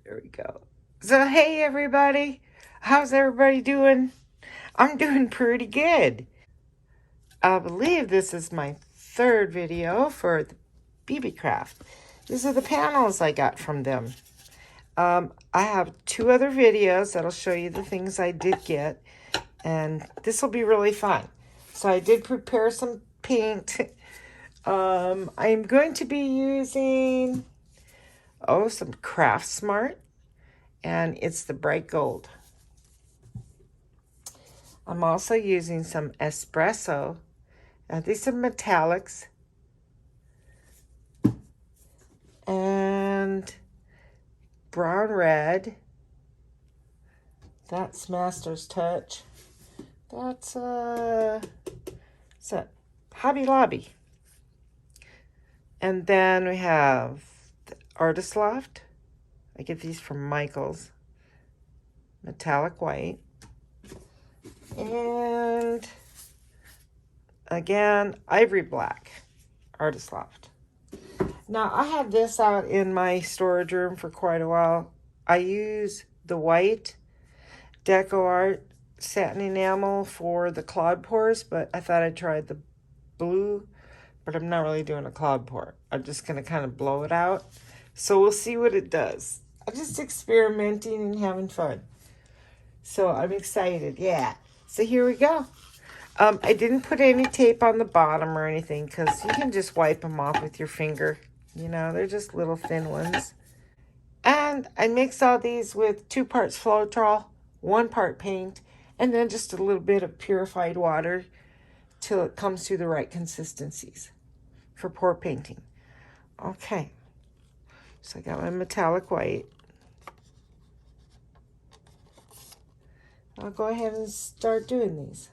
There we go. So, hey everybody, how's everybody doing? I'm doing pretty good. I believe this is my third video for the Beebeecraft. These are the panels I got from them. I have two other videos that'll show you the things I did get, and this will be really fun. So I did prepare some paint. I'm going to be using, some Craft Smart, and it's the bright gold. I'm also using some espresso. These are metallics. And brown red. That's Master's Touch. That's Hobby Lobby. And then we have the Artist Loft. I get these from Michael's. Metallic white. And again, ivory black. Artist Loft. Now, I had this out in my storage room for quite a while. I use the white Deco Art satin enamel for the cloud pours, but I thought I'd try the blue, but I'm not really doing a cloud pour. I'm just going to kind of blow it out. So we'll see what it does. I'm just experimenting and having fun. So I'm excited, yeah. So here we go. I didn't put any tape on the bottom or anything because you can just wipe them off with your finger. You know, they're just little thin ones. And I mix all these with 2 parts Floetrol, 1 part paint, and then just a little bit of purified water till it comes to the right consistencies for pour painting. Okay, so I got my metallic white. I'll go ahead and start doing these.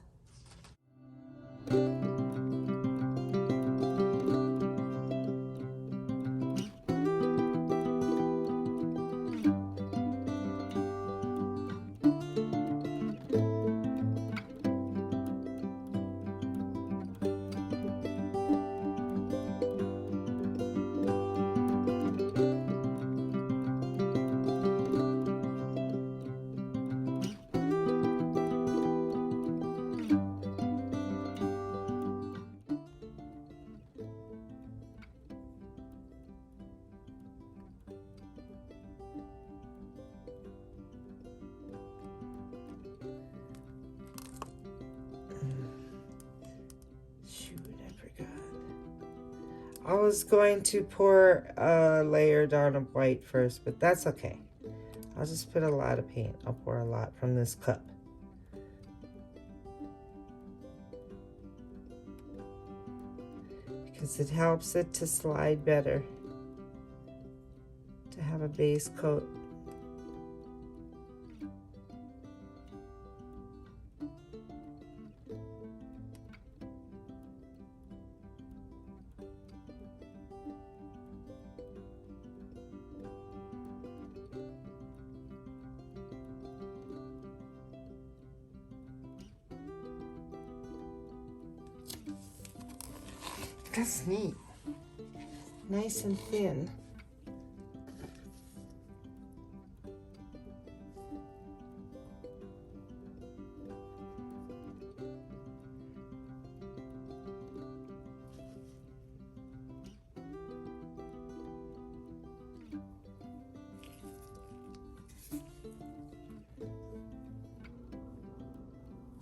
I was going to pour a layer down of white first, but that's okay. I'll just put a lot of paint. I'll pour a lot from this cup. Because it helps it to slide better, to have a base coat. That's neat. Nice and thin.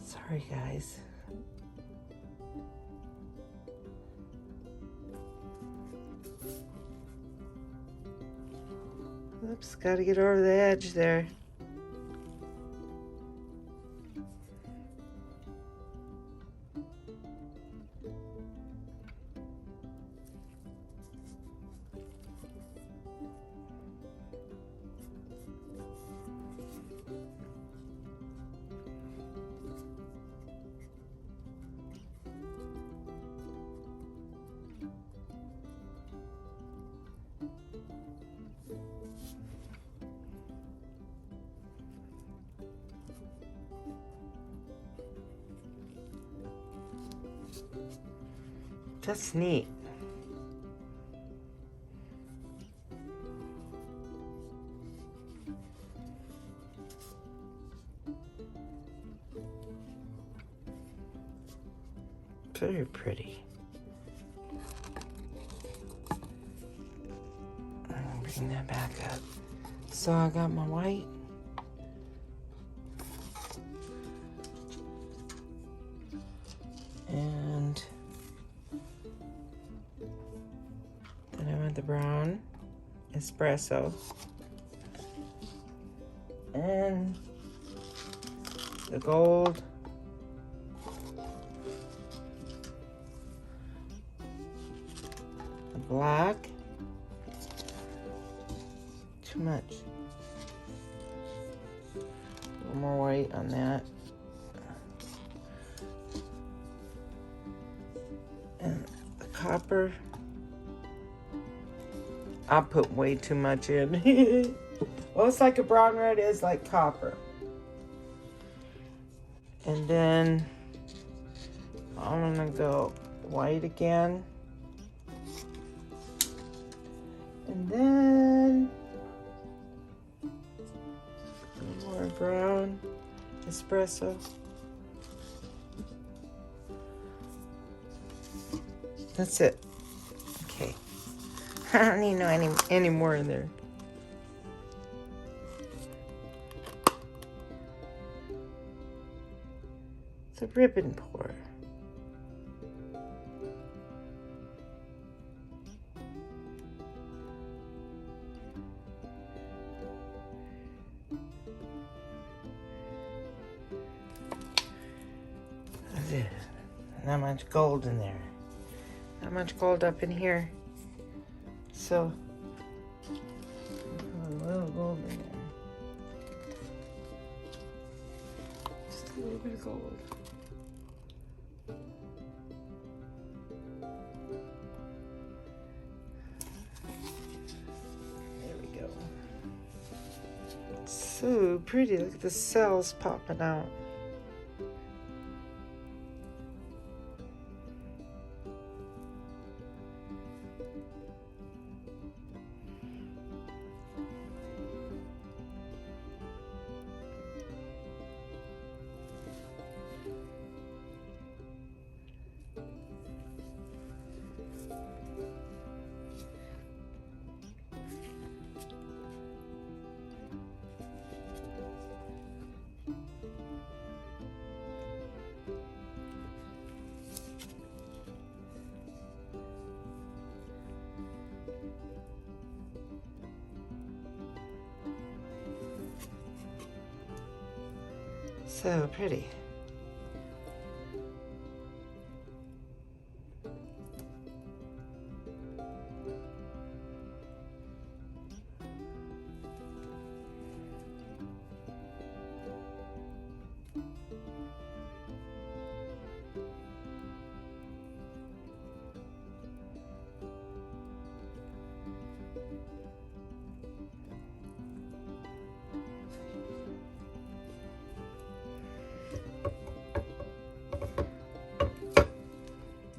Sorry, guys. Oops, gotta get over the edge there. That's neat. very pretty. Bring that back up. So I got my white. And then I want the brown espresso. And the gold. The black. Too much. A little more white on that. And the copper. I put way too much in. Well, it's like a brown red is like copper. And then I'm gonna go white again. And then a little more brown espresso. That's it. Okay. I don't need any more in there. It's a ribbon pour. That's it. Not much gold in there. Not much gold up in here. So, a little gold in there. Just a little bit of gold. There we go. So pretty. Look at the cells popping out. So pretty.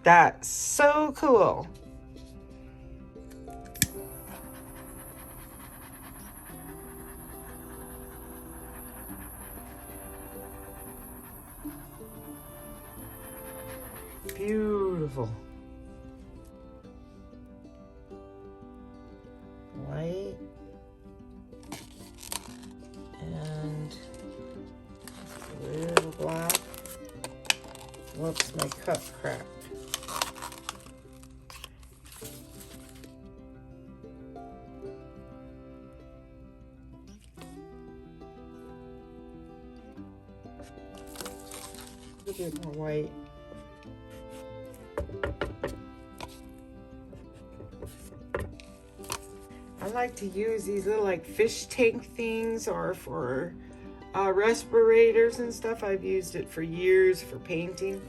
That's so cool. Beautiful. White. And a little black. Whoops, my cup cracked. A bit more white. I like to use these little like fish tank things or for respirators and stuff. I've used it for years for painting.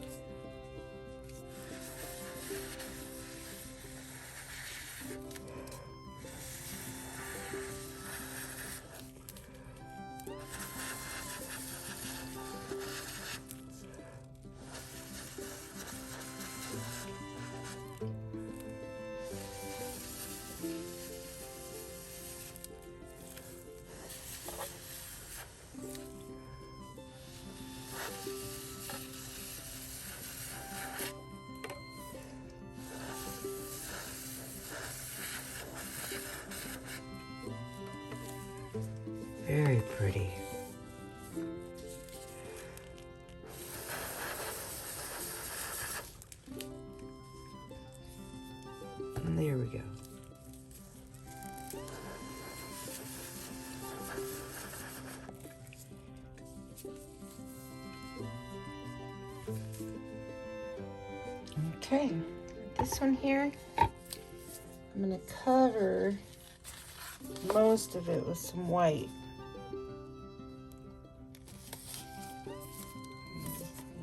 Very pretty. And there we go. Okay, this one here, I'm gonna cover most of it with some white.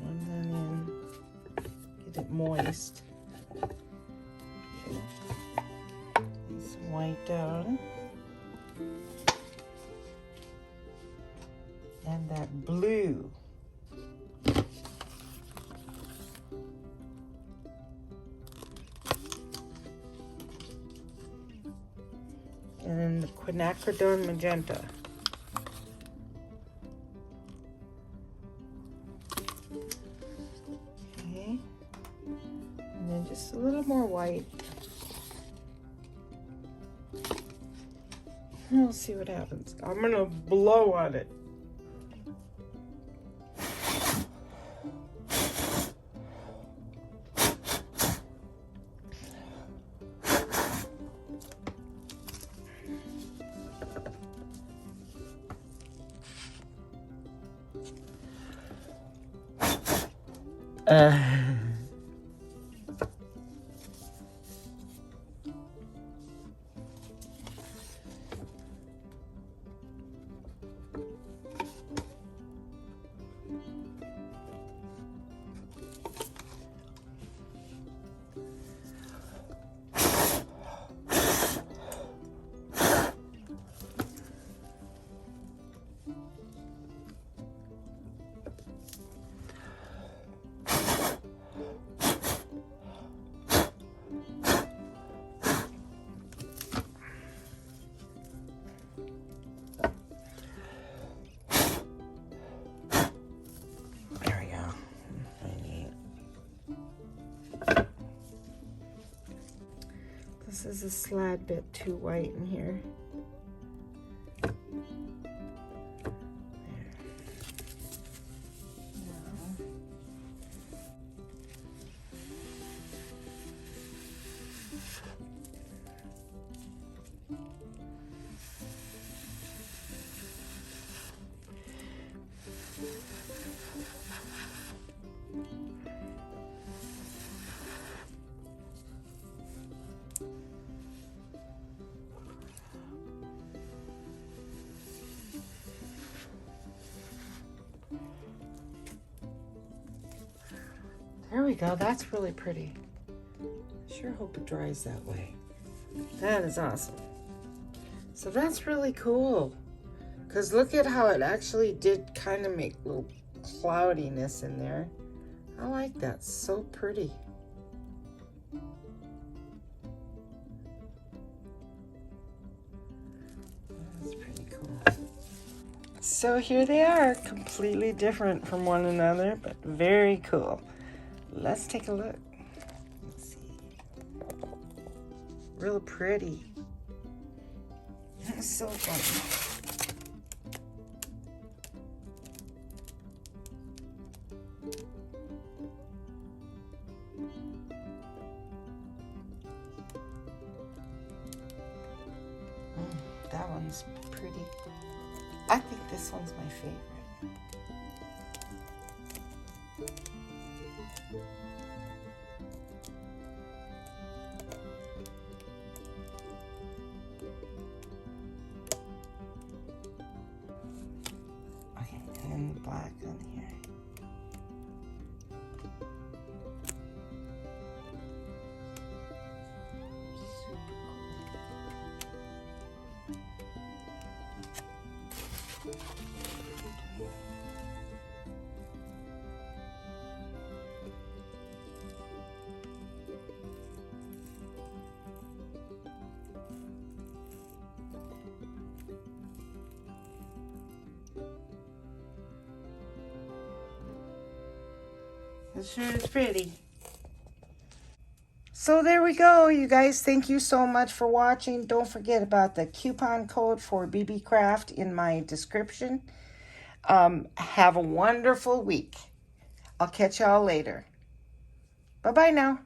Run that in, get it moist. And some white down. And that blue. And then the quinacridone magenta. Okay. And then just a little more white. And we'll see what happens. I'm gonna blow on it. This is a slad bit too white in here. There we go, that's really pretty. Sure hope it dries that way. That is awesome. So that's really cool. Because look at how it actually did kind of make a little cloudiness in there. I like that, so pretty. That's pretty cool. So here they are, completely different from one another, but very cool. Let's take a look. Let's see. Real pretty. That's so fun. That one's pretty. I think this one's my favorite. Okay, and then the black on here. It sure is pretty. So there we go, you guys. Thank you so much for watching. Don't forget about the coupon code for Beebeecraft in my description. Have a wonderful week. I'll catch y'all later. Bye-bye now.